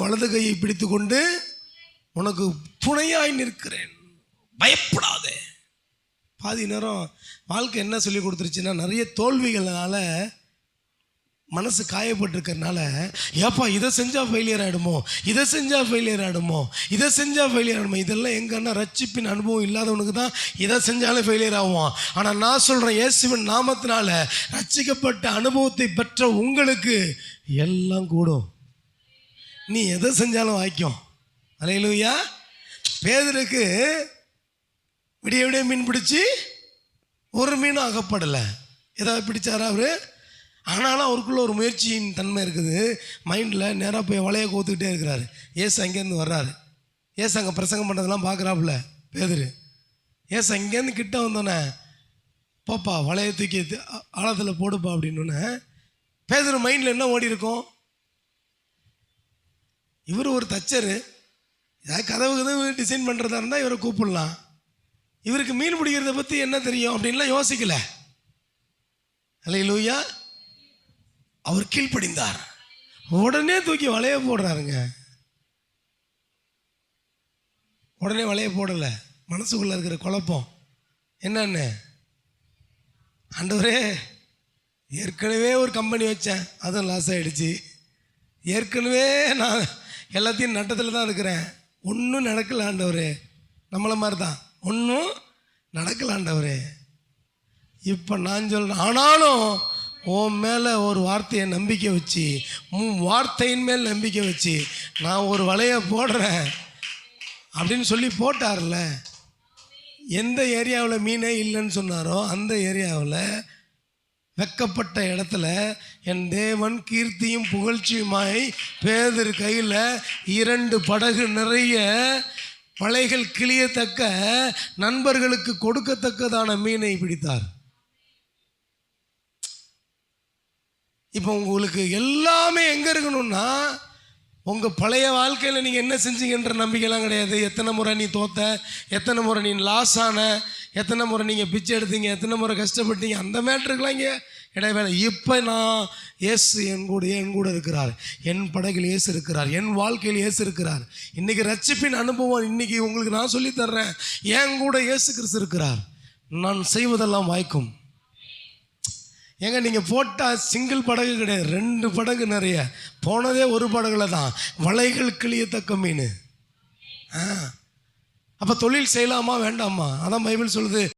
வலது கையை பிடித்து கொண்டு உனக்கு துணையாய் நிற்கிறேன், பயப்படாதே. பாதி நேரம் வாழ்க்கை என்ன சொல்லி கொடுத்துருச்சுன்னா, நிறைய தோல்விகளால் மனசு காயப்பட்டிருக்கிறதுனால, ஏப்பா இதை செஞ்சால் ஃபெயிலியர் ஆகிடுமோ, இதை செஞ்சால் ஃபெயிலியர் ஆகிடுமோ, இதை செஞ்சால் ஃபெயிலியர் ஆகிடுமோ. இதெல்லாம் எங்கன்னா ரட்சிப்பின் அனுபவம் இல்லாதவனுக்கு தான் இதை செஞ்சாலும் ஃபெயிலியர் ஆகுவான். ஆனால் நான் சொல்கிறேன், இயேசுவின் நாமத்தினால ரட்சிக்கப்பட்ட அனுபவத்தை பெற்ற உங்களுக்கு எல்லாம் கூடும். நீ எதை செஞ்சாலும் வாய்க்கும். அல்லேலூயா. பேதுருக்கு விடிய விடிய மீன் பிடிச்சி ஒரு மீனும் அகப்படலை. ஏதாவது பிடிச்சாரா அவர்? ஆனாலும் அவருக்குள்ள ஒரு முயற்சியின் தன்மை இருக்குது. மைண்டில் நேராக போய் வலையை கோத்துக்கிட்டே இருக்கிறாரு. ஏசு அங்கேருந்து வர்றாரு. ஏசு அங்கே பிரசங்கம் பண்ணுறதெல்லாம் பார்க்குறாப்புல பேதுரு. ஏசு அங்கேருந்து கிட்ட வந்தோன்னே, போப்பா வலையை தூக்கி ஆழத்தில் போடுப்பா அப்படின்னோடனே பேதுரு மைண்டில் என்ன ஓடி இருக்கும்? இவர் ஒரு தச்சரு, ஏதாவது கதவு டிசைன் பண்ணுறதா இருந்தால் இவரை கூப்பிடலாம். இவருக்கு மீன் பிடிக்கிறத பற்றி என்ன தெரியும் அப்படின்லாம் யோசிக்கல. அல்லேலூயா. அவர் கீழ்ப்படிந்தார். உடனே தூக்கி வலைய போடுறாருங்க. உடனே வலைய போடலை. மனசுக்குள்ளே இருக்கிற குழப்பம் என்னன்னு, ஆண்டவரே ஏற்கனவே ஒரு கம்பெனி வச்சேன், அதுவும் லாஸ் ஆகிடுச்சு. ஏற்கனவே நான் எல்லாத்தையும் நட்டத்தில் தான் இருக்கிறேன், ஒன்றும் நடக்கல ஆண்டவரே. நம்மளை மாதிரி தான், ஒன்றும் நடக்கல ஆண்டவரே. இப்போ நான் சொல்கிறேன், ஆனாலும் உன் மேலே ஒரு வார்த்தையை நம்பிக்கை வச்சு, வார்த்தையின் மேல் நம்பிக்கை வச்சு நான் ஒரு வலையை போடுறேன் அப்படின்னு சொல்லி போட்டார்ல. எந்த ஏரியாவில் மீனே இல்லைன்னு சொன்னாரோ அந்த ஏரியாவில் வெக்கப்பட்ட இடத்துல என் தேவன் கீர்த்தியும் புகழ்ச்சியுமாய் பேதுரு கையில் 2 படகு நிறைய வலைகள் கிளியத்தக்க, நண்பர்களுக்கு கொடுக்கத்தக்கதான மீனை பிடித்தார். இப்போ உங்களுக்கு எல்லாமே எங்கே இருக்கணும்னா, உங்கள் பழைய வாழ்க்கையில் நீங்கள் என்ன செஞ்சீங்கன்ற நம்பிக்கைலாம் கிடையாது. எத்தனை முறை நீ தோத்த, எத்தனை முறை நீ லாஸ் ஆன, எத்தனை முறை நீங்கள் பிச்சை எடுத்தீங்க, எத்தனை முறை கஷ்டப்பட்டீங்க, அந்த மேட்ருக்கெலாம் இங்கே இடைவேளை. இப்போ நான் இயேசு என் கூட இருக்கிறார், என் படகில் இயேசு இருக்கிறார், என் வாழ்க்கையில் இயேசு இருக்கிறார். இன்றைக்கி ரட்சிப்பின் அனுபவம் இன்றைக்கி உங்களுக்கு நான் சொல்லித்தர்றேன். என் கூட இயேசு கிறிஸ்து இருக்கிறார், நான் செய்வதெல்லாம் வாய்க்கும். ஏங்க நீங்கள் போட்டால் சிங்கிள் படகு கிடையாது, 2 படகு நிறைய. போனதே ஒரு படகுல தான், வலைகள் கிளியத்தக்க மீன். அப்போ தொழில் செய்யலாமா வேண்டாமா? அதான் பைபிள் சொல்லுது,